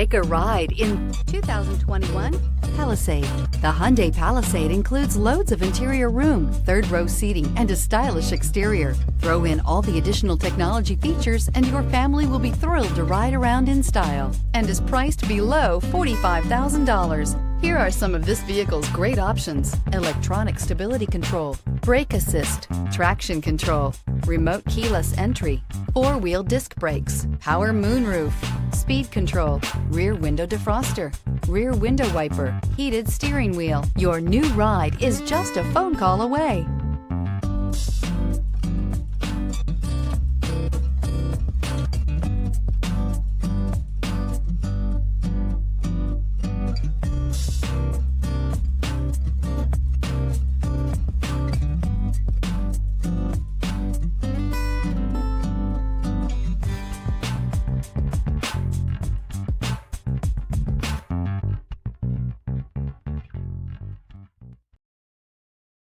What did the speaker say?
Take a ride in 2021 Palisade. The Hyundai Palisade includes loads of interior room, third-row seating, and a stylish exterior. Throw in all the additional technology features and your family will be thrilled to ride around in style, and is priced below $45,000. Here are some of this vehicle's great options: electronic stability control, brake assist, traction control, remote keyless entry, four-wheel disc brakes, power moonroof, speed control, rear window defroster, rear window wiper, heated steering wheel. Your new ride is just a phone call away.